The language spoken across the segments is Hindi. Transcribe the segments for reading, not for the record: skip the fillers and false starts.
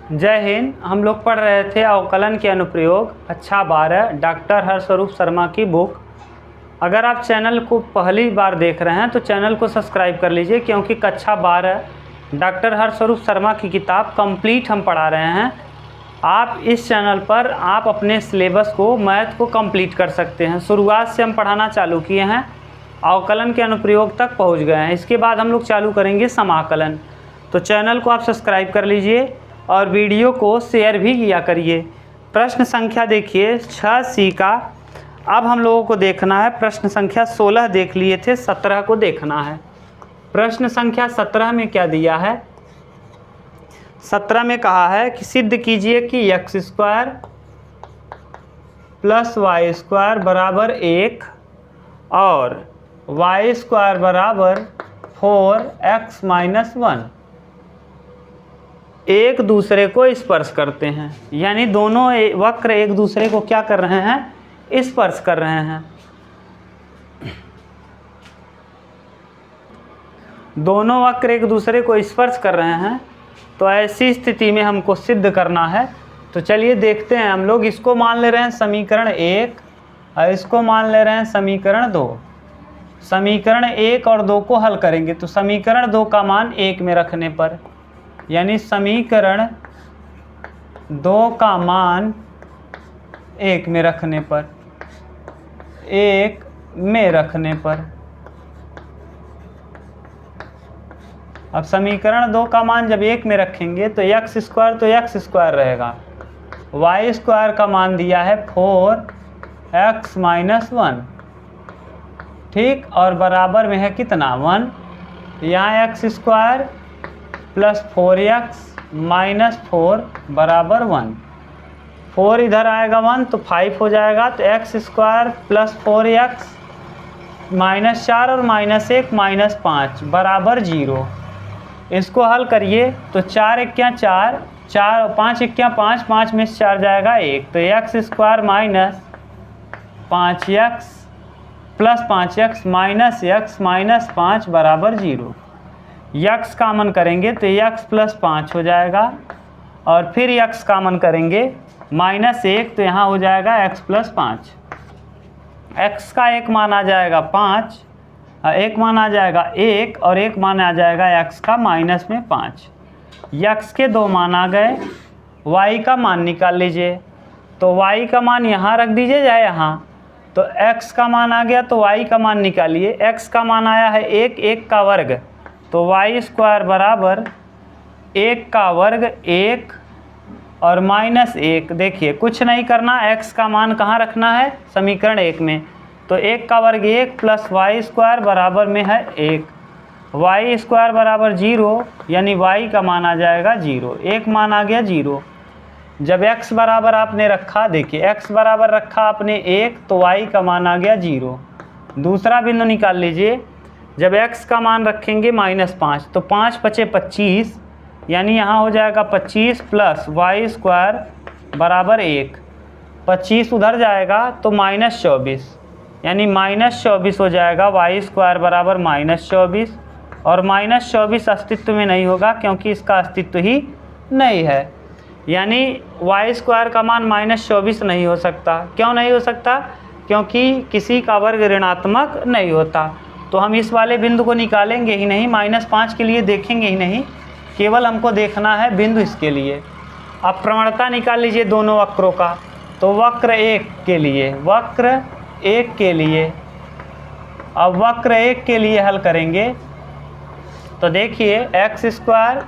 जय हिंद। हम लोग पढ़ रहे थे अवकलन के अनुप्रयोग कक्षा 12 डॉक्टर हर्षस्वरूप शर्मा की बुक। अगर आप चैनल को पहली बार देख रहे हैं तो चैनल को सब्सक्राइब कर लीजिए, क्योंकि कक्षा 12 डॉक्टर हर्षस्वरूप शर्मा की किताब कंप्लीट हम पढ़ा रहे हैं। आप इस चैनल पर आप अपने सिलेबस को, मैथ को कंप्लीट कर सकते हैं। शुरुआत से हम पढ़ाना चालू किए हैं, अवकलन के अनुप्रयोग तक पहुंच गए हैं। इसके बाद हम लोग चालू करेंगे समाकलन। तो चैनल को आप सब्सक्राइब कर लीजिए और वीडियो को शेयर भी किया करिए। प्रश्न संख्या देखिए 6C का अब हम लोगों को देखना है। प्रश्न संख्या 16 देख लिए थे, 17 को देखना है। प्रश्न संख्या 17 में क्या दिया है? 17 में कहा है कि सिद्ध कीजिए कि x² + y² बराबर 1 और y² बराबर 4x - 1 एक दूसरे को स्पर्श करते हैं। यानी दोनों वक्र एक दूसरे को क्या कर रहे हैं? स्पर्श कर रहे हैं। दोनों वक्र एक दूसरे को स्पर्श कर रहे हैं, तो ऐसी स्थिति में हमको सिद्ध करना है। तो चलिए देखते हैं। हम लोग इसको मान ले रहे हैं समीकरण 1 और इसको मान ले रहे हैं समीकरण 2। समीकरण 1 और 2 को हल करेंगे तो समीकरण 2 का मान 1 में रखने पर, यानी समीकरण 2 का मान 1 में रखने पर, 1 में रखने पर, अब समीकरण 2 का मान जब 1 में रखेंगे तो x² तो x² रहेगा। y² का मान दिया है 4x - 1, ठीक, और बराबर में है कितना? 1। यहाँ x² + 4x - 4 बराबर 1। 4 इधर आएगा 1 तो 5 हो जाएगा। तो x² + 4x -4 और -1 -5 बराबर 0। इसको हल करिए तो 4 × 4, 4 5 × 5, 5 में से 4 जाएगा 1। तो x² - 5x + 5x - x - 5 बराबर 0। x कामन करेंगे तो x + 5 हो जाएगा, और फिर x कामन करेंगे -1 तो यहाँ हो जाएगा x + 5। x का एक मान आ जाएगा 5, एक मान आ जाएगा 1 और एक मान आ जाएगा x का -5। x के 2 मान आ गए। y का मान निकाल लीजिए। तो y का मान यहाँ रख दीजिए या यहाँ। तो x का मान आ गया तो y का मान निकालिए। x का मान आया है 1, 1 का वर्ग, तो y² बराबर 1 का वर्ग 1 और -1। देखिए कुछ नहीं करना, x का मान कहाँ रखना है? समीकरण 1 में। तो 1 का वर्ग 1 + y² बराबर में है 1। y² बराबर 0, यानी y का मान आ जाएगा 0। एक मान आ गया 0। जब x बराबर आपने रखा, देखिए x बराबर रखा आपने 1 तो y का मान आ गया 0। दूसरा बिंदु निकाल लीजिए। जब x का मान रखेंगे -5 तो 5 × 5 = 25, यानी यहाँ हो जाएगा 25 + y² बराबर 1। 25 उधर जाएगा तो -24, यानी -24 हो जाएगा। y² बराबर -24, और -24 अस्तित्व में नहीं होगा क्योंकि इसका अस्तित्व ही नहीं है। यानी y² का मान -24 नहीं हो सकता। क्यों नहीं हो सकता? क्योंकि किसी का वर्ग ऋणात्मक नहीं होता। तो हम इस वाले बिंदु को निकालेंगे ही नहीं, -5 के लिए देखेंगे ही नहीं, केवल हमको देखना है बिंदु इसके लिए। अब प्रवणता निकाल लीजिए दोनों वक्रों का। तो वक्र 1 के लिए, वक्र 1 के लिए, अब वक्र 1 के लिए हल करेंगे तो देखिए x²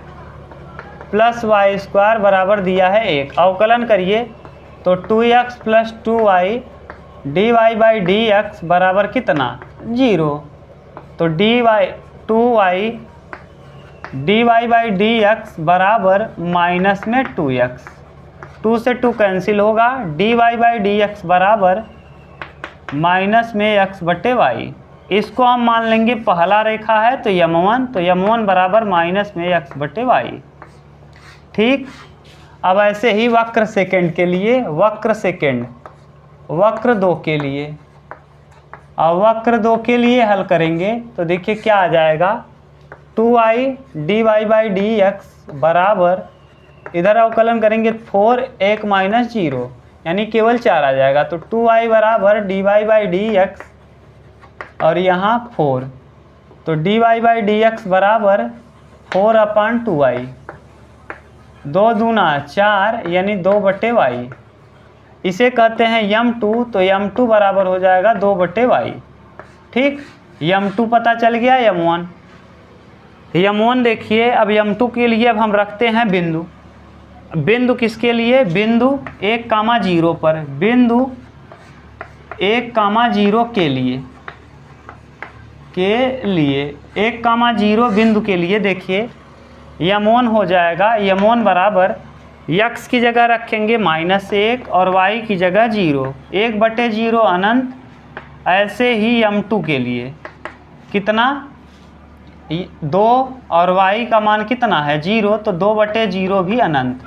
+ y² बराबर दिया है 1। अवकलन करिए तो 2x + 2y dy/dx बराबर कितना? 0। तो 2y dy/dx बराबर -2x। 2 से 2 कैंसिल होगा। dy/dx बराबर -x/y। इसको हम मान लेंगे पहला रेखा है तो m1, तो m1 बराबर -x/y। ठीक। अब ऐसे ही वक्र सेकंड के लिए, वक्र सेकंड, वक्र 2 के लिए, अब वक्र 2 के लिए हल करेंगे तो देखिए क्या आ जाएगा? 2y dy/dx बराबर इधर अवकलन करेंगे 4 1 माइनस 0 यानी केवल 4 आ जाएगा। तो 2y बराबर dy बाई डी एक्स और यहाँ 4, तो dy बाई डी एक्स बराबर 4/2y, 2 दूना 4 यानी 2/y। इसे कहते हैं m2, तो m2 बराबर हो जाएगा 2/y। ठीक, m2 पता चल गया। m1 देखिए, अब m2 के लिए अब हम रखते हैं बिंदु। बिंदु किसके लिए? बिंदु 1,0 पर, बिंदु 1,0 के लिए 1,0 बिंदु के लिए देखिए m1 हो जाएगा, m1 बराबर x की जगह रखेंगे -1 और y की जगह 0, 1/0 अनंत। ऐसे ही m2 के लिए कितना 2 और y का मान कितना है 0, तो 2/0 भी अनंत,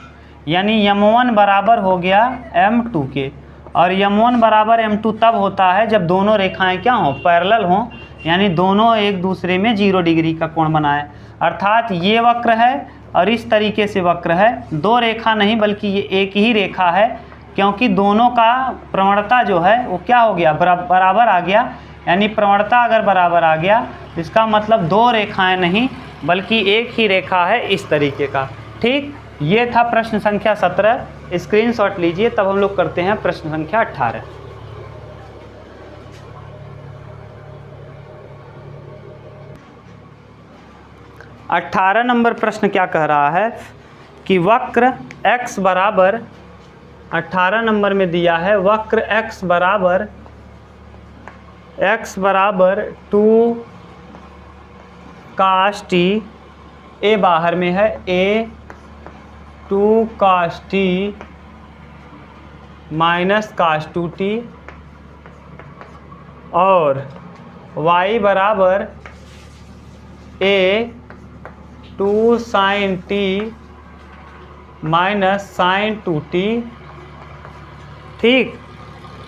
यानी m1 बराबर हो गया m2 के। और m1 बराबर m2 तब होता है जब दोनों रेखाएं क्या हों, पैरेलल हों, यानी दोनों एक दूसरे में 0 डिग्री का कोण बनाएं। अर्थात ये वक्र है और इस तरीके से वक्र है, 2 रेखा नहीं बल्कि ये एक ही रेखा है, क्योंकि दोनों का प्रवणता जो है वो क्या हो गया, बराबर आ गया। यानी प्रवणता अगर बराबर आ गया इसका मतलब 2 रेखाएं नहीं बल्कि एक ही रेखा है, इस तरीके का। ठीक, ये था प्रश्न संख्या 17, स्क्रीनशॉट लीजिए। तब हम लोग करते हैं प्रश्न संख्या 18। अठारह नंबर प्रश्न क्या कह रहा है कि वक्र x बराबर, 18 नंबर में दिया है वक्र x बराबर 2 cos t, a बाहर में है, a 2 cos t minus cos 2t, और y बराबर a 2 sin t minus sin 2t, ठीक,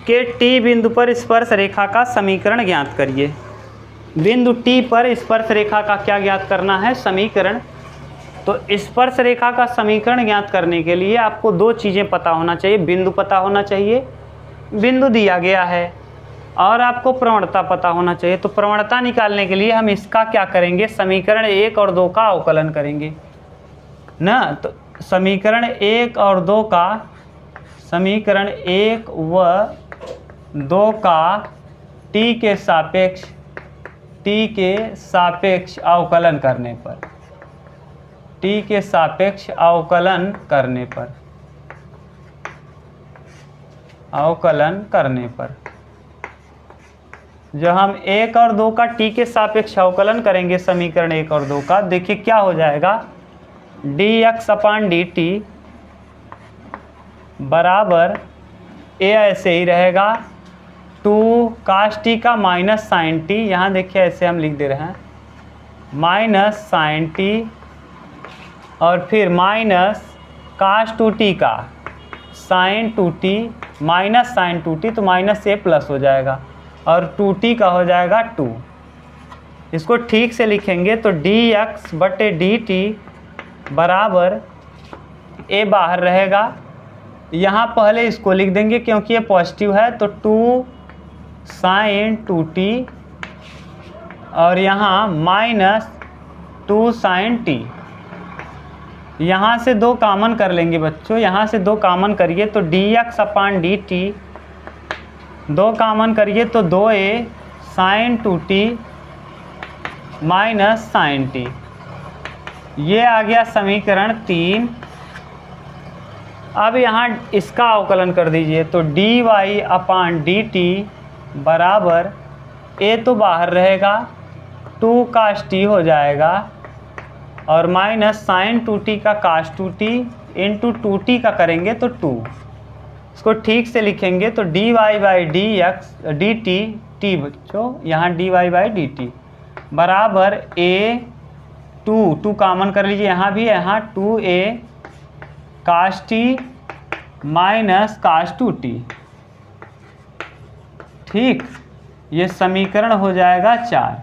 के t बिंदु पर स्पर्श रेखा का समीकरण ज्ञात करिए। बिंदु t पर स्पर्श रेखा का क्या ज्ञात करना है, समीकरण। तो स्पर्श रेखा का समीकरण ज्ञात करने के लिए आपको 2 चीज़ें पता होना चाहिए, बिंदु पता होना चाहिए, बिंदु दिया गया है, और आपको प्रवणता पता होना चाहिए। तो प्रवणता निकालने के लिए हम इसका क्या करेंगे, समीकरण 1 और 2 का अवकलन करेंगे ना। तो समीकरण 1 और 2 का, समीकरण 1 व 2 का t के सापेक्ष अवकलन करने पर, t के सापेक्ष अवकलन करने पर जब हम 1 और 2 का t के सापेक्ष अवकलन करेंगे समीकरण 1 और 2 का, देखिए क्या हो जाएगा, dx/dt बराबर a ऐसे ही रहेगा 2 cos t का माइनस sin t, यहाँ देखिए ऐसे हम लिख दे रहे हैं माइनस sin t, और फिर माइनस cos 2t का sin 2t minus sin 2t, तो माइनस से प्लस हो जाएगा, और 2t का हो जाएगा 2। इसको ठीक से लिखेंगे तो dx/dt बराबर a बाहर रहेगा, यहाँ पहले इसको लिख देंगे क्योंकि ये पॉजिटिव है, तो 2 sin 2t, और यहाँ माइनस 2 sin t। यहाँ से 2 कॉमन कर लेंगे बच्चों, यहाँ से 2 कॉमन करिए तो dx/dt, 2 कॉमन करिए तो 2a sin 2t minus sin t, ये आ गया समीकरण 3। अब यहाँ इसका अवकलन कर दीजिए तो dy/dt बराबर a तो बाहर रहेगा 2 cos t हो जाएगा, और माइनस sin 2t का cos 2t इंटू 2t का करेंगे तो 2। इसको ठीक से लिखेंगे तो dy/dt t बच्चों, यहाँ dy/dt बराबर a 2 कॉमन कर लीजिए, यहाँ भी, यहाँ 2a cos t minus cos 2t। ठीक, ये समीकरण हो जाएगा 4।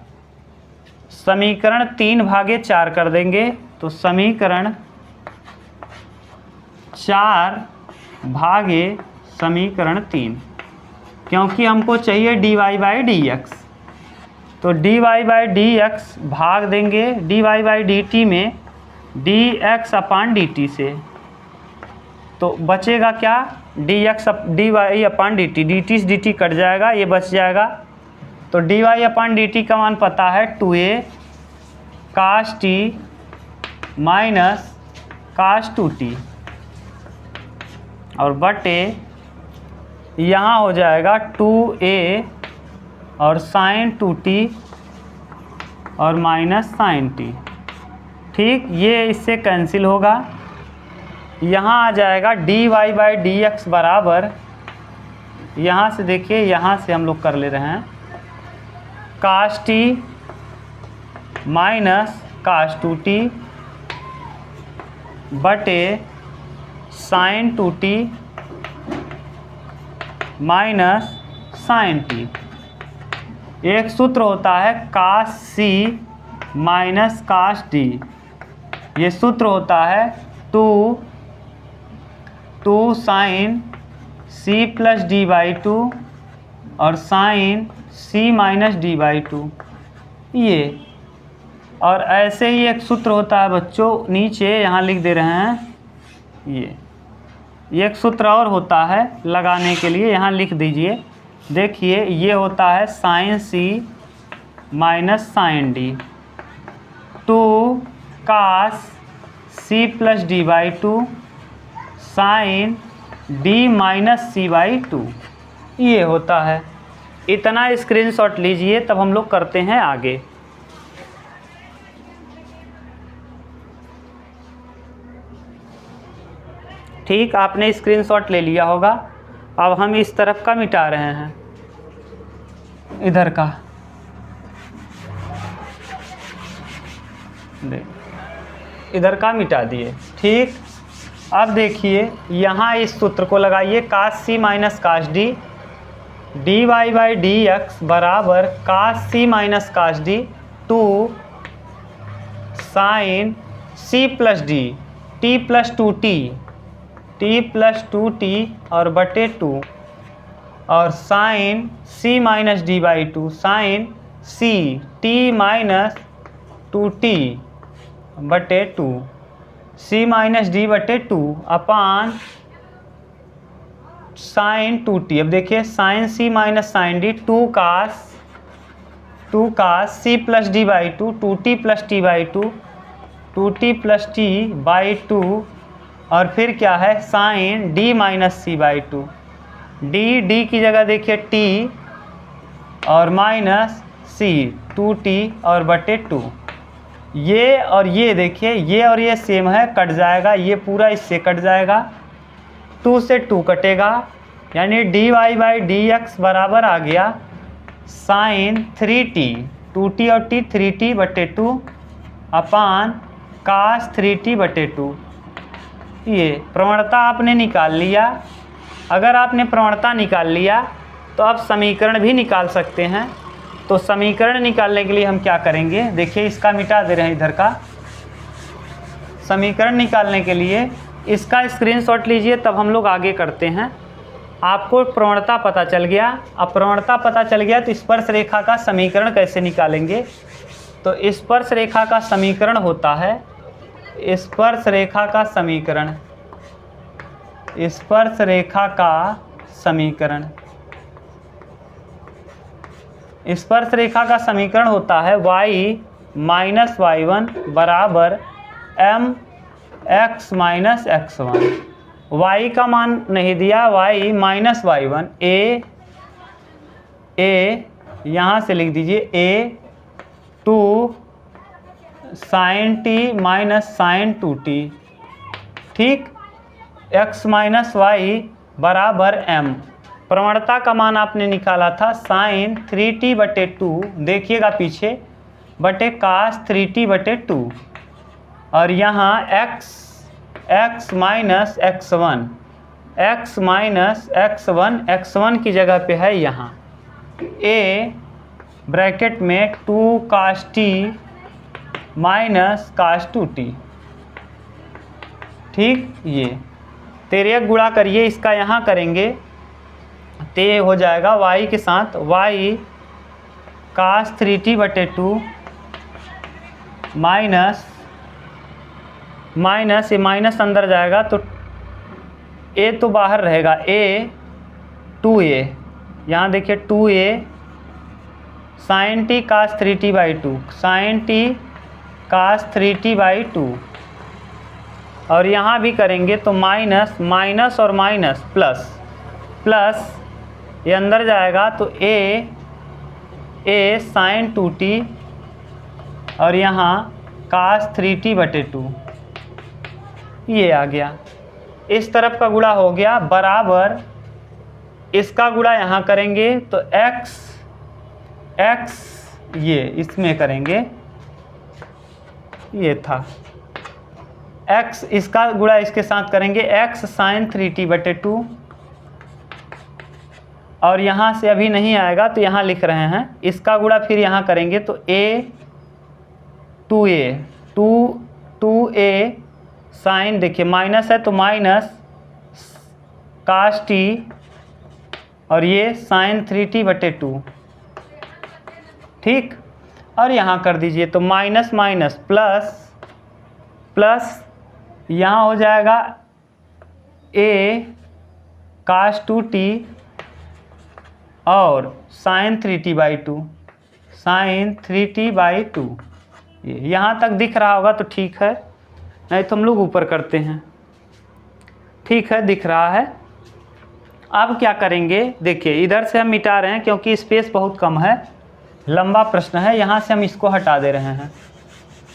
समीकरण 3/4 कर देंगे तो समीकरण 4 भागे समीकरण 3, क्योंकि हमको चाहिए dy बाई डी एक्स। तो dy बाई डी एक्स भाग देंगे dy बाई डी टी में dx अपान डी टी से, तो बचेगा क्या, dy अपान डी टी, डी टी से डी टी कट जाएगा, ये बच जाएगा। तो dy अपान डी टी का मान पता है 2a काश टी माइनस काश 2t, और बटे यहाँ हो जाएगा 2a और साइन 2t और माइनस साइन t। ठीक, ये इससे कैंसिल होगा, यहाँ आ जाएगा dy बाई डी एक्स बराबर, यहाँ से देखिए, यहाँ से हम लोग कर ले रहे हैं काश टी माइनस काश 2t बटे sign 2t minus sign t। एक सूत्र होता है काश सी माइनस काश डी, ये सूत्र होता है 2 sine C plus D by 2 और sine C minus D by 2, ये। और ऐसे ही एक सूत्र होता है बच्चों, नीचे यहाँ लिख दे रहे हैं, ये एक सूत्र और होता है लगाने के लिए, यहाँ लिख दीजिए, देखिए ये होता है sine C minus sine D, 2 cos C plus D by 2 sine D minus C by 2, ये होता है। इतना स्क्रीनशॉट लीजिए, तब हम लोग करते हैं आगे। ठीक, आपने स्क्रीनशॉट ले लिया होगा। अब हम इस तरफ का मिटा रहे हैं, इधर का इधर का मिटा दिए। ठीक, अब देखिए यहाँ इस सूत्र को लगाइए, cos C minus cos D, D Y by D X बराबर cos C minus cos D 2 sine C plus D T plus 2t, T plus 2t और बटे 2 और sine C minus D by 2 sine C T minus 2t बटे 2 सी माइनस डी बटे 2 अपान साइन 2t। अब देखिए sine C minus sine D 2 cos C plus D by 2 2t plus T by 2 2t plus T by 2 और फिर क्या है sine D minus C by 2, D की जगह देखिए टी और माइनस सी 2t और बटे 2। ये और ये देखिए, ये और ये सेम है, कट जाएगा, ये पूरा इससे कट जाएगा, 2 से 2 कटेगा, यानी D Y by D X बराबर आ गया साइन 3t 2t और t 3t बटे 2 अपान कास 3t बटे 2। ये प्रवणता आपने निकाल लिया। अगर आपने प्रवणता निकाल लिया तो आप समीकरण भी निकाल सकते हैं। तो समीकरण निकालने के लिए हम क्या करेंगे, देखिए इसका मिटा दे रहे हैं इधर का। समीकरण निकालने के लिए इसका स्क्रीनशॉट लीजिए, तब हम लोग आगे करते हैं। आपको प्रवणता पता चल गया। अब प्रवणता पता चल गया तो स्पर्श रेखा का समीकरण कैसे निकालेंगे। तो स्पर्श रेखा का समीकरण होता है, स्पर्श रेखा का समीकरण, स्पर्श रेखा का समीकरण, स्पर्श रेखा का समीकरण होता है y माइनस y1 बराबर m x minus x1। y का मान नहीं दिया, y माइनस y1, a यहाँ से लिख दीजिए a 2 sine T minus sine 2t। ठीक, x माइनस y बराबर m। प्रवणता का मान आपने निकाला था साइन 3t बटे 2, देखिएगा पीछे, बटे कास 3t बटे 2 और यहाँ x minus x1, x minus x1 की जगह पे है यहाँ a ब्रैकेट में 2 कास t माइनस कास 2t। ठीक, ये तिर्यक गुणा करिए, इसका यहाँ करेंगे तो ये हो जाएगा y के साथ y cos 3t/2 minus minus, ये माइनस अंदर जाएगा तो a तो बाहर रहेगा, a 2a, यहाँ देखिए 2a sin t cos 3t/2 sin t cos 3t/2, और यहाँ भी करेंगे तो माइनस माइनस और माइनस प्लस प्लस, ये अंदर जाएगा तो a sin 2t और यहाँ cos 3t/2, ये आ गया। इस तरफ का गुणा हो गया बराबर, इसका गुणा यहाँ करेंगे तो x ये इसमें करेंगे, ये था x, इसका गुणा इसके साथ करेंगे x sin 3t/2, और यहाँ से अभी नहीं आएगा तो यहाँ लिख रहे हैं, इसका गुणा फिर यहाँ करेंगे तो a 2a साइन, देखिए माइनस है तो माइनस cos t और ये sin 3t/2, ठीक। और यहाँ कर दीजिए तो माइनस माइनस प्लस प्लस, यहाँ हो जाएगा a cos 2t और sin 3t/2 sin 3t/2, ये यहाँ तक दिख रहा होगा तो ठीक है, नहीं तो हम लोग ऊपर करते हैं। ठीक है, दिख रहा है। अब क्या करेंगे, देखिए इधर से हम मिटा रहे हैं क्योंकि स्पेस बहुत कम है, लंबा प्रश्न है, यहाँ से हम इसको हटा दे रहे हैं।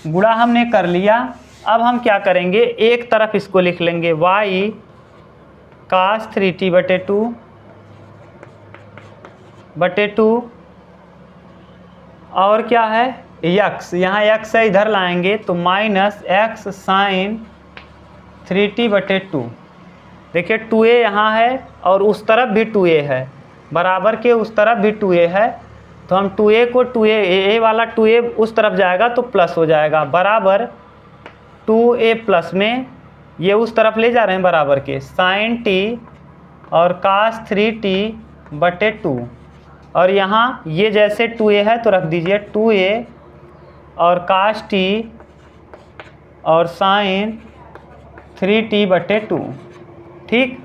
गुणा हमने कर लिया, अब हम क्या करेंगे, एक तरफ इसको लिख लेंगे y cos 3t/2 और क्या है x, यहाँ x है इधर लाएंगे तो माइनस x sin 3t/2, देखिए 2a यहाँ है और उस तरफ भी 2a है, बराबर के उस तरफ भी 2a है, तो हम 2a को 2a वाला 2a उस तरफ जाएगा तो प्लस हो जाएगा, बराबर 2a प्लस में ये उस तरफ ले जा रहे हैं बराबर के sin t और cos 3t/2, और यहाँ ये जैसे 2a है तो रख दीजिए 2a और cos t और sin 3t/2, ठीक।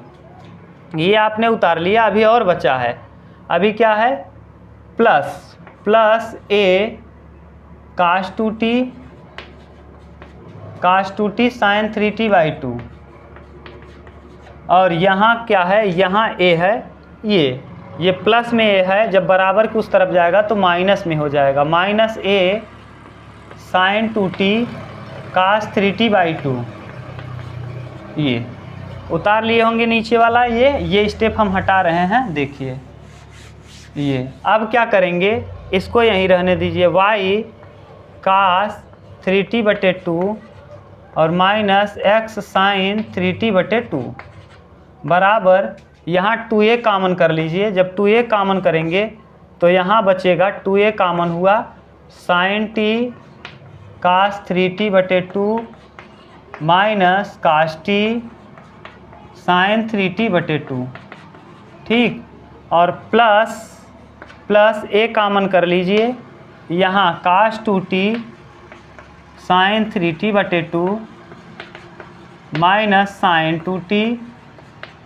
ये आपने उतार लिया, अभी और बचा है, अभी क्या है plus plus a cos 2t sin 3t/2, और यहाँ क्या है, यहाँ a है, ये प्लस में a है, जब बराबर के उस तरफ जाएगा तो माइनस में हो जाएगा, minus a sin 2t cos 3t/2, ये उतार लिए होंगे नीचे वाला, ये स्टेप हम हटा रहे हैं, देखिए ये। अब क्या करेंगे, इसको यहीं रहने दीजिए, y cos 3t/2 और माइनस x sin 3t/2 बराबर, यहाँ 2a कॉमन कर लीजिए, जब 2a कॉमन करेंगे तो यहाँ बचेगा 2a कॉमन हुआ sin t cos 3t/2 minus cos t sin 3t/2, ठीक। और प्लस a कॉमन कर लीजिए, यहाँ cos 2t sin 3t/2 minus sin 2t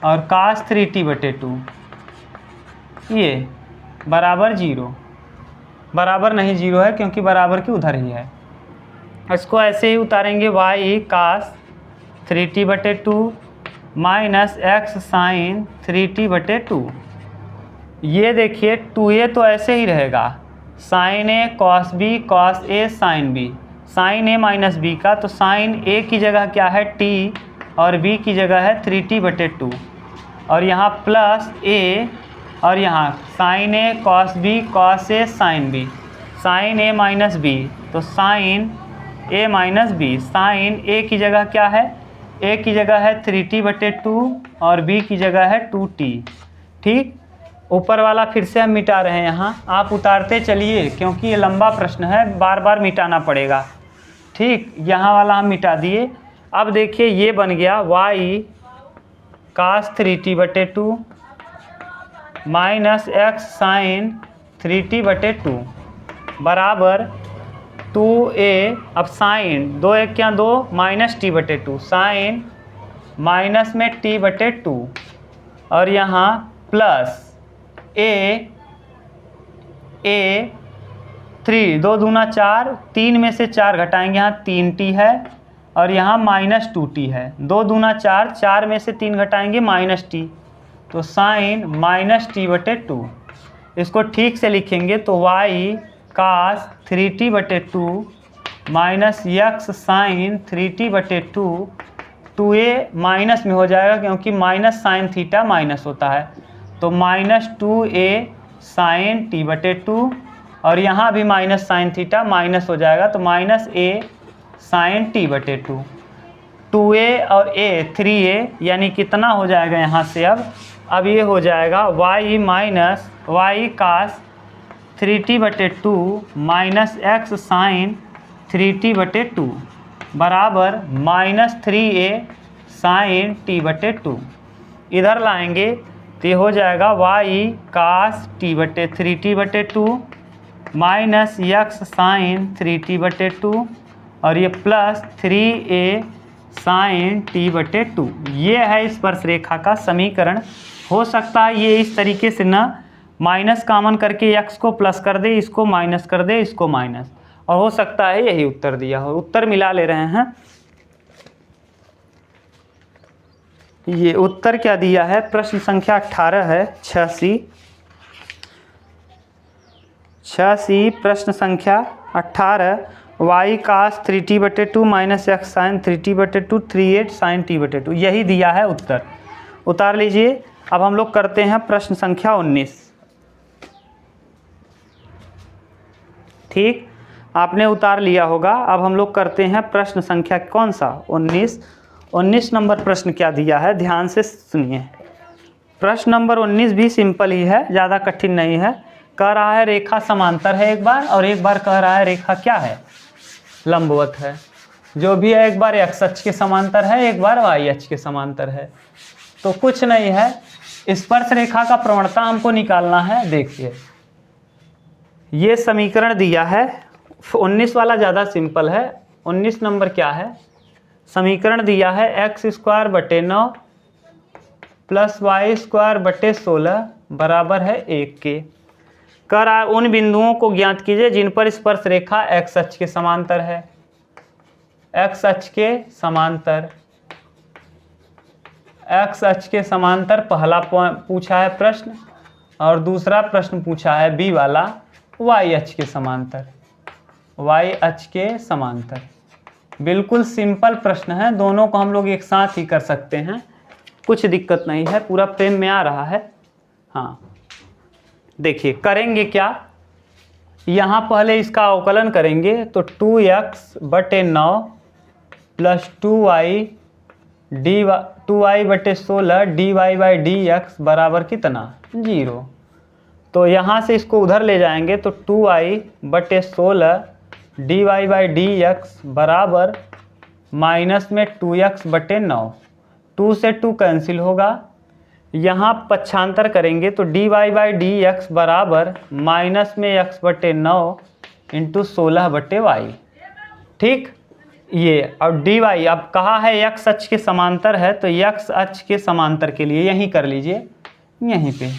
और cos 3t/2, ये बराबर 0, बराबर नहीं 0 है क्योंकि बराबर की उधर ही है। इसको ऐसे ही उतारेंगे, y cos 3t/2 minus x sin 3t/2, ये देखिए 2a तो ऐसे ही रहेगा, sin a cos b cos a sin b, sin a minus b का, तो sin a की जगह क्या है t और b की जगह है 3t/2, और यहाँ प्लस a और यहाँ sin a cos b cos a sin b, sin a minus b, तो sin a minus b, sin a की जगह क्या है, a की जगह है 3t/2 और b की जगह है 2t, ठीक। ऊपर वाला फिर से हम मिटा रहे हैं, यहाँ आप उतारते चलिए क्योंकि ये लंबा प्रश्न है, बार बार मिटाना पड़ेगा, ठीक। यहाँ वाला हम मिटा दिए। अब देखिए ये बन गया y cos 3t/2 minus X sine 3t/2 बराबर 2a, अब साइन 2 1 क्या 2 माइनस t/2 साइन माइनस में t/2 और यहाँ प्लस a 3 2 दूना 4, 3 में से 4 घटाएंगे यहाँ 3t है और यहाँ माइनस 2t है। 2 दूना 4, 4 में से 3 घटाएंगे माइनस t, तो साइन माइनस t/2। इसको ठीक से लिखेंगे तो y cos 3t/2 minus X sine 3t/2, 2a minus में हो जाएगा क्योंकि माइनस साइन थीटा माइनस होता है, तो माइनस 2a साइन t/2 और यहाँ भी माइनस साइन थीटा माइनस हो जाएगा, तो minus a sign t/2। 2a और a 3a यानी कितना हो जाएगा यहाँ से, अब ये हो जाएगा y minus y cos 3t/2 minus X sine 3t/2 बराबर माइनस 3a साइन t/2। इधर लाएंगे तो ये हो जाएगा y cos 3t/2 minus X sine 3t/2 और ये प्लस 3a साइन t/2। ये है स्पर्शरेखा का समीकरण। हो सकता है ये इस तरीके से ना माइनस कॉमन करके x को प्लस कर दे, इसको माइनस कर दे, इसको माइनस, और हो सकता है यही उत्तर दिया हो। उत्तर मिला ले रहे हैं। ये उत्तर क्या दिया है, प्रश्न संख्या 18 है 86 प्रश्न संख्या 18 y cos 3t/2 minus X sine 3t/2 3a sine t/2 यही दिया है उत्तर। उतार लीजिए। अब हम लोग करते हैं प्रश्न संख्या 19। ठीक, आपने उतार लिया होगा। अब हम लोग करते हैं प्रश्न संख्या कौन सा 19 नंबर प्रश्न क्या दिया है, ध्यान से सुनिए। प्रश्न नंबर 19 भी सिंपल ही है, ज़्यादा कठिन नहीं है। कह रहा है रेखा समांतर है एक बार, और एक बार कह रहा है रेखा क्या है, लंबवत है। जो भी है एक बार x अक्ष के समांतर है, एक बार y अक्ष के समांतर है। तो कुछ नहीं है, स्पर्श रेखा का प्रवणता हमको निकालना है। देखिए ये समीकरण दिया है, 19 वाला ज़्यादा सिंपल है। 19 नंबर क्या है, समीकरण दिया है x²/9 प्लस y²/16 बराबर है 1 के। कर उन बिंदुओं को ज्ञात कीजिए जिन पर स्पर्श रेखा x अक्ष के समांतर है। x अक्ष के समांतर, x अक्ष के समांतर पहला पूछा है प्रश्न, और दूसरा प्रश्न पूछा है बी वाला y अक्ष के समांतर, y अक्ष के समांतर। बिल्कुल सिंपल प्रश्न है, दोनों को हम लोग एक साथ ही कर सकते हैं, कुछ दिक्कत नहीं है, पूरा फ्रेम में आ रहा है। हाँ देखिए करेंगे क्या, यहाँ पहले इसका अवकलन करेंगे तो 2x/9 प्लस 2y/16 dy/dx बराबर कितना 0। तो यहाँ से इसको उधर ले जाएंगे तो 2y/16 dy/dx बराबर माइनस में 2x/9, 2 से 2 कैंसिल होगा। यहाँ पक्षांतर करेंगे तो dy/dx बराबर माइनस में x/9 इंटू 16/y। ठीक, ये और dy अब कहा है x अक्ष के समांतर है, तो x अक्ष के समांतर के लिए यहीं कर लीजिए, यहीं पे।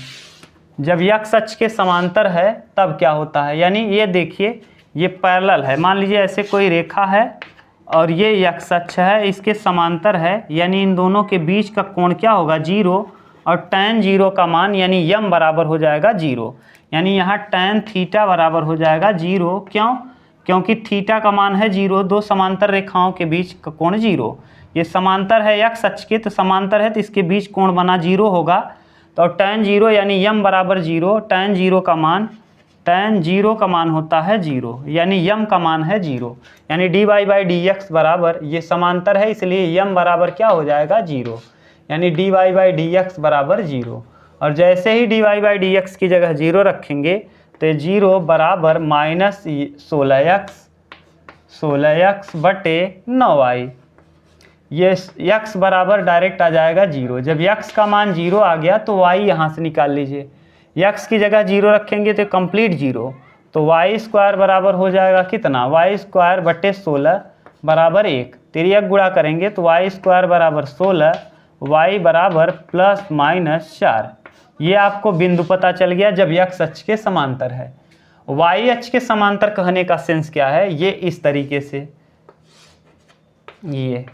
जब x अक्ष के समांतर है तब क्या होता है, यानी ये देखिए ये पैरेलल है। मान लीजिए ऐसे कोई रेखा है और ये x अक्ष है, इसके समांतर है, यानी इन दोनों के बीच का कोण क्या होगा 0, और tan 0 का मान यानी m बराबर हो जाएगा 0। यानी यहाँ tan थीटा बराबर हो जाएगा 0। क्यों? क्योंकि थीटा का मान है 0, दो समांतर रेखाओं के बीच का कोण 0। ये समांतर है x अक्ष के, तो समांतर है तो इसके बीच कोण बना 0 होगा। तो tan 0 यानी m बराबर 0, tan 0 का मान होता है 0, यानी m का मान है 0। यानी dy/dx बराबर, ये समांतर है इसलिए m बराबर क्या हो जाएगा 0, यानी dy/dx बराबर 0। और जैसे ही dy/dx की जगह 0 रखेंगे तो 0 बराबर माइनस 16x/9y। ये x बराबर डायरेक्ट आ जाएगा 0। जब x का मान 0 आ गया तो y यहाँ से निकाल लीजिए। x की जगह 0 रखेंगे तो कंप्लीट 0, तो वाई स्क्वायर बराबर हो जाएगा कितना, वाई स्क्वायर बटे 16 बराबर 1। तिर्यक गुणा करेंगे तो वाई स्क्वायर बराबर 16, वाई बराबर प्लस माइनस 4। ये आपको बिंदु पता चल गया जब x अक्ष के समांतर है। y अक्ष के समांतर कहने का सेंस क्या है, ये इस तरीके से, ये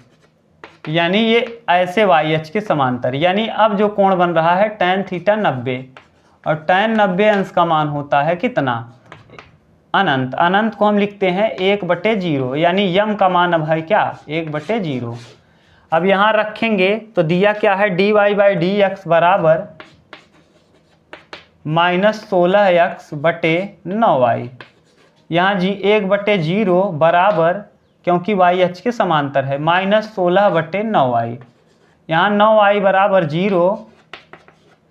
यानी ये ऐसे y अक्ष के समांतर, यानी अब जो कोण बन रहा है tan थीटा 90, और tan 90 अंश का मान होता है कितना, अनंत। अनंत को हम लिखते हैं 1/0, यानी यम का मान अब है क्या, 1/0। अब यहाँ रखेंगे तो दिया क्या है, dy/dx बराबर -16x/9y। यहाँ 1/0 बराबर, क्योंकि y अक्ष के समांतर है, -16/9y। यहाँ 9y बराबर 0,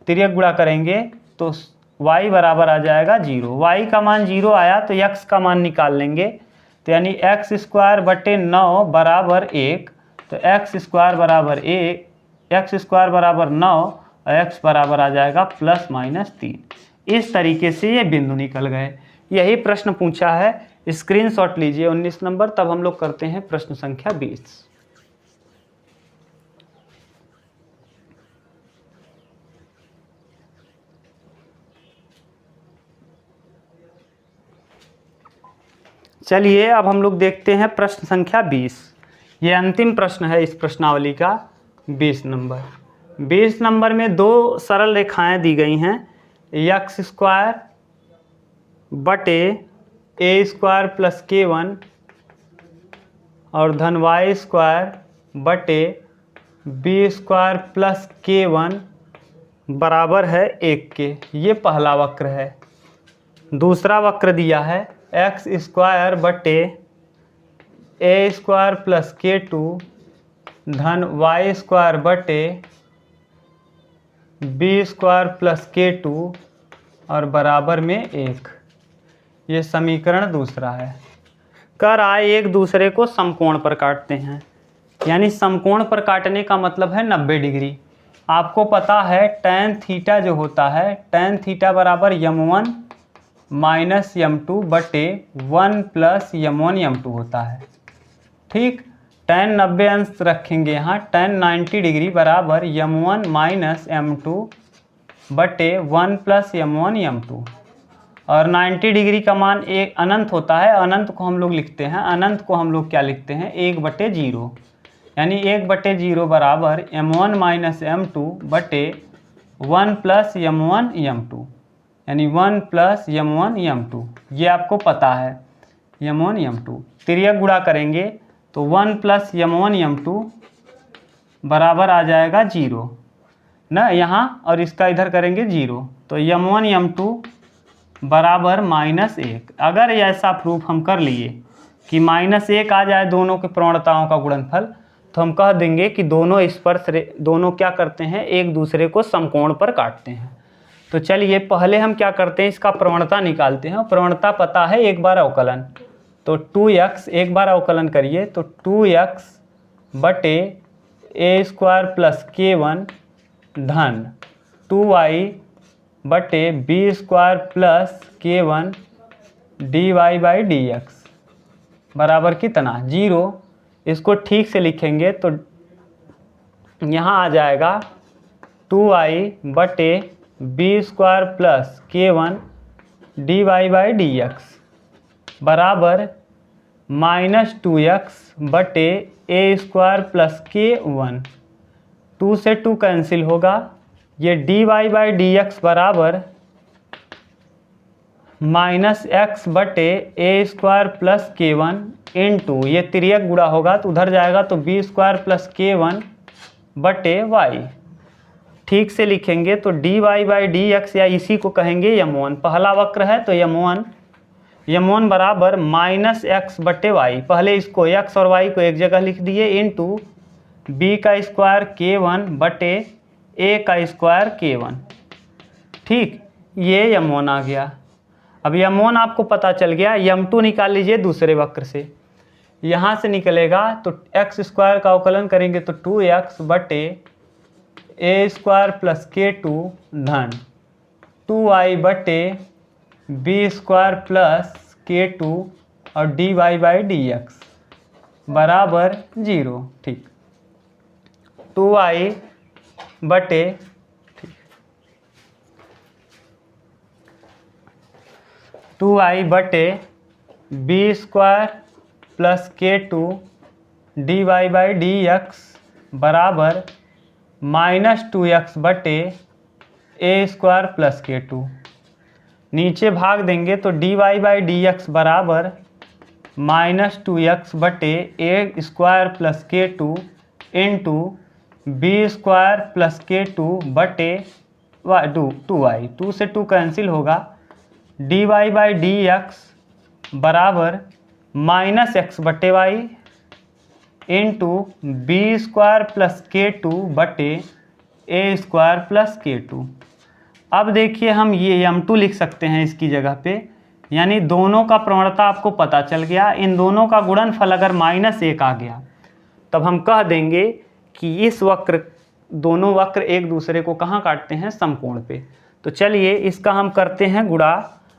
तिर्यक गुणा करेंगे तो y बराबर आ जाएगा 0। y का मान 0 आया तो x का मान निकाल लेंगे, तो यानी x²/9 बराबर 1, तो x² बराबर 1, x² बराबर 9 और x बराबर आ जाएगा ±3। इस तरीके से ये बिंदु निकल गए। यही प्रश्न पूछा है, स्क्रीनशॉट लीजिए 19 नंबर। तब हम लोग करते हैं प्रश्न संख्या 20। चलिए अब हम लोग देखते हैं प्रश्न संख्या 20। ये अंतिम प्रश्न है इस प्रश्नावली का, 20 नंबर। 20 नंबर में दो सरल रेखाएं दी गई हैं, x² बटे a² + k1 और धन y² बटे b² + k1 बराबर है 1 के। ये पहला वक्र है। दूसरा वक्र दिया है x² बटे a² + k2 धन y² बटे b² + k2 और बराबर में 1। ये समीकरण दूसरा है। कर आए एक दूसरे को समकोण पर काटते हैं, यानी समकोण पर काटने का मतलब है 90 डिग्री। आपको पता है tan थीटा जो होता है, tan थीटा बराबर m1 माइनस m2 बटे 1 + m1 m2 होता है। ठीक, tan 90 अंश रखेंगे यहाँ, tan 90 डिग्री बराबर m1 माइनस m2 बटे 1 + m1 m2, और 90 डिग्री का मान एक अनंत होता है। अनंत को हम लोग लिखते हैं, अनंत को हम लोग क्या लिखते हैं, 1/0, यानी 1/0 बराबर m1 माइनस m2 बटे 1 + m1 m2, यानी 1 + m1 m2। ये आपको पता है, m1 m2। तिर्यक गुणा करेंगे तो 1 + m1 m2 बराबर आ जाएगा 0 ना, यहाँ और इसका इधर करेंगे 0, तो m1 m2 बराबर -1। अगर ऐसा प्रूफ हम कर लिए कि -1 आ जाए दोनों के प्रवणताओं का गुणनफल, तो हम कह देंगे कि दोनों स्पर्श दोनों क्या करते हैं, एक दूसरे को समकोण पर काटते हैं। तो चलिए पहले हम क्या करते हैं, इसका प्रवणता निकालते हैं। प्रवणता पता है, एक बार अवकलन, तो 2x, एक बार अवकलन करिए तो 2x बटे a² + k1 धन 2y बटे b² + k1 dy/dx बराबर कितना, 0। इसको ठीक से लिखेंगे तो यहाँ आ जाएगा 2y बटे b² + k1 dy/dx बराबर -2x बटे a² + k1। 2 से 2 कैंसिल होगा, ये dy/dx बराबर -x बटे a² + k1 इंटू, ये तिर्यक गुणा होगा तो उधर जाएगा तो b² + k1 बटे y। ठीक से लिखेंगे तो dy/dx, या इसी को कहेंगे m1। पहला वक्र है तो m1 बराबर -x बटे y। पहले इसको x और y को एक जगह लिख दिए, इंटू b² k1 बटे a² k1। ठीक, ये m1 आ गया। अब m1 आपको पता चल गया, m2 निकाल लीजिए दूसरे वक्र से। यहाँ से निकलेगा तो एक्स स्क्वायर का अवकलन करेंगे तो 2x बटे A square plus K two धन 2y बटे B square plus K two और dy बाई डी एक्स बराबर 0। ठीक, 2y बटे 2y बटे B square plus K two D Y by D X बराबर -2x बटे A square plus K two. नीचे भाग देंगे तो D Y by D X बराबर -2x बटे A square plus K two into B square plus K two बटे 2y, 2 से 2 कैंसिल होगा, D Y by D X बराबर -x बटे Y into B square plus K two बटे A square plus K two. अब देखिए हम ये m2 लिख सकते हैं इसकी जगह पे, यानी दोनों का प्रवणता आपको पता चल गया। इन दोनों का गुणनफल अगर -1 आ गया तब हम कह देंगे कि इस वक्र, दोनों वक्र एक दूसरे को कहाँ काटते हैं, समकोण पे। तो चलिए इसका हम करते हैं गुणा,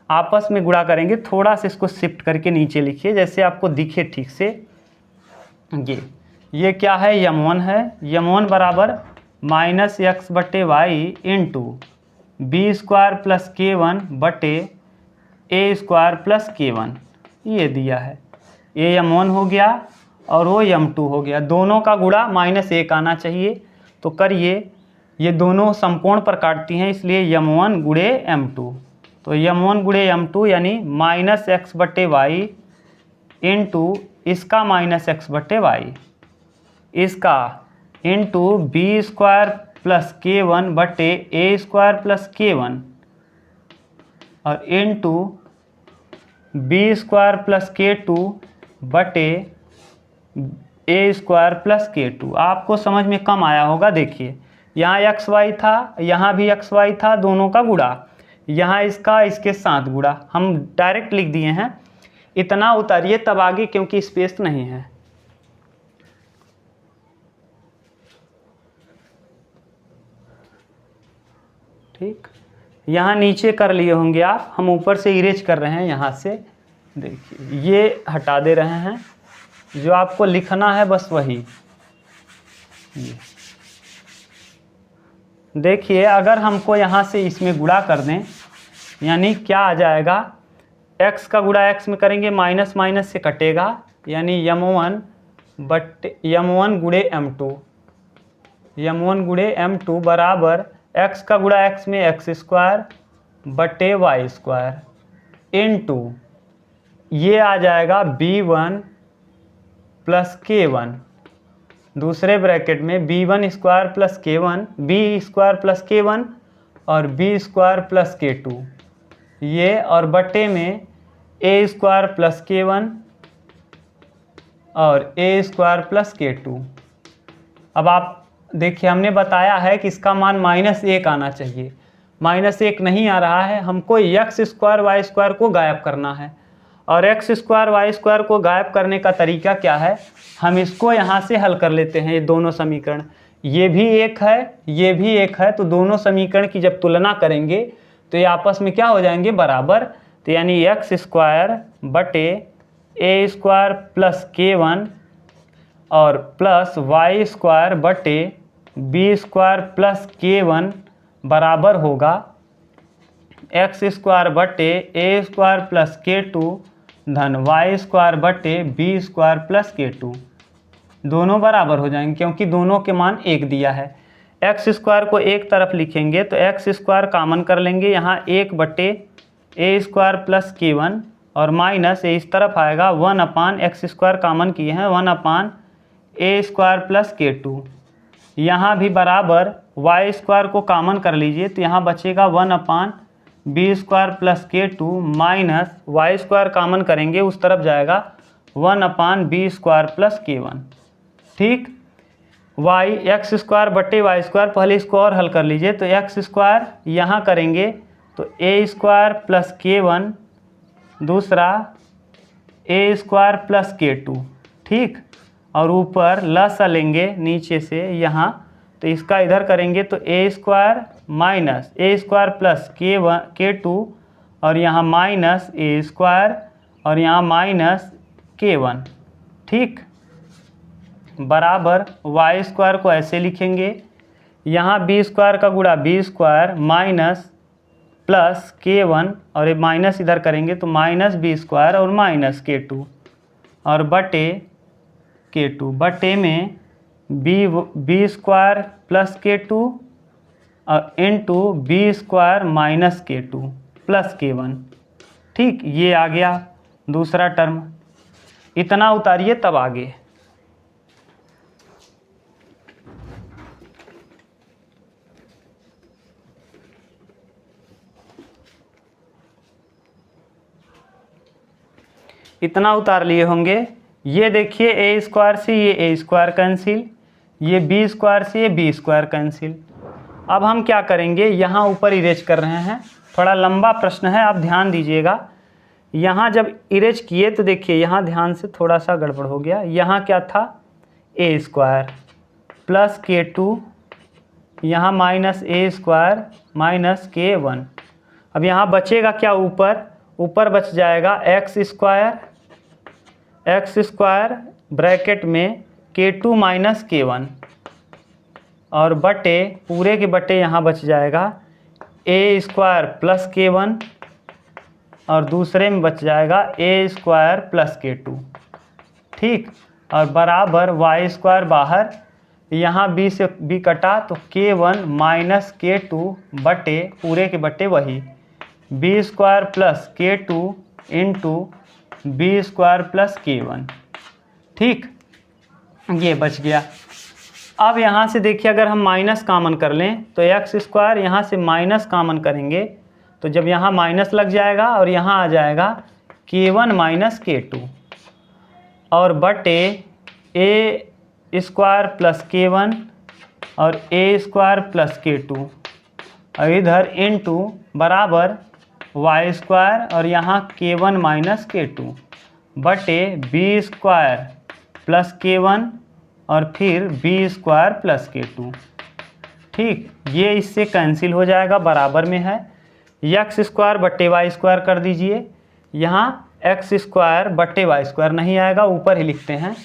आपस में गुणा करेंगे। थोड़ा सा इसको शिफ्ट करके नीचे लिखिए जैसे आपको दिखे ठीक से। ये क्या है, m1 है। m1 बराबर -x बटे Y into B square plus K one बटे A square plus K one, ये दिया है। ये m1 हो गया और वो m2 हो गया। दोनों का गुणा -1 आना चाहिए, तो करिए। ये दोनों समकोण पर काटती हैं, इसलिए m1 गुणे m2। तो m1 गुणे m2 यानी -x बटे वाई इंटू इसका -x बटे वाई, इसका into B square plus K one बटे A square plus K one और into B square plus K two बटे A square plus K to. आपको समझ में कम आया होगा। देखिए यहाँ एक्स वाई था, यहाँ भी एक्स वाई था, दोनों का गुणा, यहाँ इसका इसके साथ गुणा, हम डायरेक्ट लिख दिए हैं। इतना उतारिए तब आगे, क्योंकि स्पेस नहीं है। ठीक, यहाँ नीचे कर लिए होंगे आप, हम ऊपर से इरेज कर रहे हैं यहाँ से। देखिए ये हटा दे रहे हैं, जो आपको लिखना है बस वही। देखिए अगर हमको यहाँ से इसमें गुणा कर दें, यानी क्या आ जाएगा, x का गुणा x में करेंगे, माइनस माइनस से कटेगा, यानी m1 बटे m1 गुणे m2, m1 गुणे m2 बराबर x का गुणा x में x स्क्वायर बटे वाई स्क्वायर इंटू ये आ जाएगा b1 प्लस k1, दूसरे ब्रैकेट में b1 square plus k1, b square plus k1 और b स्क्वायर प्लस k2, ये और बटे में a स्क्वायर प्लस k1 और a स्क्वायर प्लस k2। अब आप देखिए हमने बताया है कि इसका मान -1 आना चाहिए, -1 नहीं आ रहा है। हमको x स्क्वायर वाई स्क्वायर को गायब करना है, और x स्क्वायर वाई स्क्वायर को गायब करने का तरीका क्या है, हम इसको यहाँ से हल कर लेते हैं। ये दोनों समीकरण, ये भी एक है, ये भी एक है, तो दोनों समीकरण की जब तुलना करेंगे तो ये आपस में क्या हो जाएंगे, बराबर। तो यानी x स्क्वायर बटे ए स्क्वायर प्लस k1 और प्लस वाई स्क्वायर बटे बी स्क्वायर प्लस k1 बराबर होगा x स्क्वायर बटे ए स्क्वायर प्लस k2 धन वाई स्क्वायर बटे बी स्क्वायर प्लस k2। दोनों बराबर हो जाएंगे क्योंकि दोनों के मान 1 दिया है। x स्क्वायर को एक तरफ लिखेंगे तो x स्क्वायर कॉमन कर लेंगे, यहाँ 1 बटे ए स्क्वायर प्लस k1 और माइनस इस तरफ आएगा 1 अपान एक्स स्क्वायर कॉमन किए हैं, 1 अपान ए स्क्वायर प्लस k2। यहाँ भी बराबर वाई स्क्वायर को कॉमन कर लीजिए तो यहाँ बचेगा 1 अपान B square plus k2 minus Y square common करेंगे, उस तरफ जाएगा 1 अपान बी स्क्वायर प्लस k1। ठीक, वाई एक्स स्क्वायर बटे वाई स्क्वायर, पहले इसको और हल कर लीजिए तो एक्स स्क्वायर यहाँ करेंगे तो ए स्क्वायर प्लस k1, दूसरा ए स्क्वायर प्लस k2, ठीक। और ऊपर लसा लेंगे नीचे से यहाँ, तो इसका इधर करेंगे तो ए square minus A square plus K2 और यहाँ माइनस ए स्क्वायर और यहाँ माइनस K1, ठीक, बराबर वाई स्क्वायर को ऐसे लिखेंगे, यहाँ बी स्क्वायर का गुणा B square minus plus K1 और ये माइनस इधर करेंगे तो माइनस बी स्क्वायर और माइनस K2 और बटे K2 बटे में बी स्क्वायर प्लस K2 और into B square minus K2 plus K1, ठीक। ये आ गया दूसरा टर्म। इतना उतारिए तब आगे। इतना उतार लिए होंगे। ये देखिए ए स्क्वायर से ये ए स्क्वायर कैंसिल, ये बी स्क्वायर से ये बी स्क्वायर कैंसिल। अब हम क्या करेंगे, यहाँ ऊपर इरेज कर रहे हैं, थोड़ा लंबा प्रश्न है, आप ध्यान दीजिएगा। यहाँ जब इरेज किए तो देखिए यहाँ ध्यान से थोड़ा सा गड़बड़ हो गया। यहाँ क्या था, ए स्क्वायर प्लस K2, यहाँ minus A square minus K1। अब यहाँ बचेगा क्या, ऊपर बच जाएगा एक्स स्क्वायर ब्रैकेट में K2 माइनस K1 और बटे पूरे के बटे यहाँ बच जाएगा ए स्क्वायर प्लस K1 और दूसरे में बच जाएगा ए स्क्वायर प्लस K2, ठीक, और बराबर वाई स्क्वायर बाहर, यहाँ बी से बी कटा तो K1 माइनस K2 बटे पूरे के बटे वही B square plus K2 into B square plus K1, ठीक, ये बच गया। अब यहाँ से देखिए अगर हम माइनस कॉमन कर लें तो एक्स स्क्वायर यहाँ से माइनस कॉमन करेंगे तो जब यहाँ माइनस लग जाएगा और यहाँ आ जाएगा K1 माइनस K2 और बटे ए स्क्वायर प्लस K1 और ए स्क्वायर प्लस K2 और इधर इंटू बराबर वाई स्क्वायर और यहाँ K1 माइनस K2 बटे बी स्क्वायर प्लस K1 और फिर बी स्क्वायर प्लस K2, ठीक। ये इससे कैंसिल हो जाएगा, बराबर में है एक्स स्क्वायर बट्टे वाई स्क्वायर कर दीजिए। यहाँ एक्स स्क्वायर बट्टे वाई स्क्वायर नहीं आएगा, ऊपर ही लिखते हैं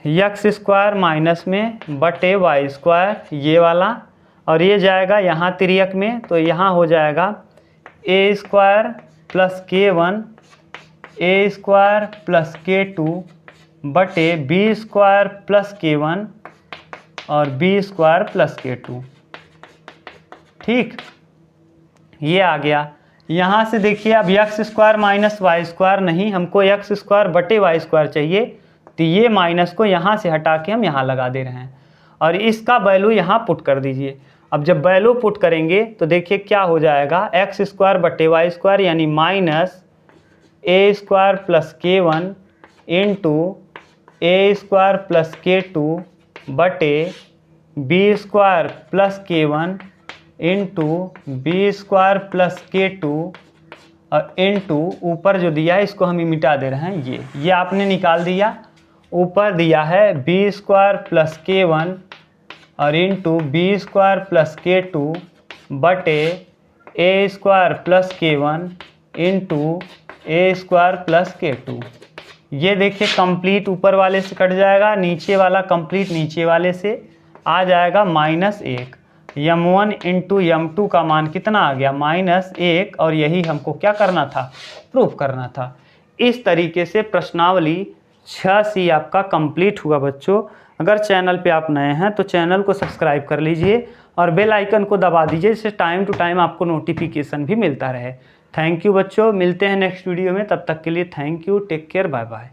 एक्स स्क्वायर माइनस में बटे वाई स्क्वायर ये वाला, और ये जाएगा यहाँ तिर्यक में तो यहाँ हो जाएगा ए स्क्वायर प्लस K1 ए स्क्वायर प्लस K2 बटे बी स्क्वायर प्लस K1 और बी स्क्वायर प्लस K2, ठीक, ये आ गया। यहाँ से देखिए अब X square minus Y square नहीं, हमको एक्स स्क्वायर बटे वाई स्क्वायर चाहिए, तो ये माइनस को यहाँ से हटा के हम यहाँ लगा दे रहे हैं और इसका वैल्यू यहाँ पुट कर दीजिए। अब जब वैल्यू पुट करेंगे तो देखिए क्या हो जाएगा, एक्स स्क्वायर बटे वाई स्क्वायर यानी minus A square plus K1 into A square plus K2 बटे B square plus K1 into B square plus K2 और इंटू ऊपर जो दिया है इसको हम मिटा दे रहे हैं, ये आपने निकाल दिया। ऊपर दिया है बी स्क्वायर प्लस K1 और into B square plus K2 बटे A square plus K1 into A square plus K2। ये देखिए कंप्लीट ऊपर वाले से कट जाएगा, नीचे वाला कंप्लीट नीचे वाले से आ जाएगा -1। m1 इंटू m2 का मान कितना आ गया, -1, और यही हमको क्या करना था, प्रूफ करना था। इस तरीके से प्रश्नावली 6C आपका कंप्लीट हुआ बच्चों। अगर चैनल पे आप नए हैं तो चैनल को सब्सक्राइब कर लीजिए और बेल आइकन को दबा दीजिए, जिससे टाइम टू टाइम आपको नोटिफिकेशन भी मिलता रहे। थैंक यू बच्चों, मिलते हैं नेक्स्ट वीडियो में, तब तक के लिए thank you, take care, bye bye.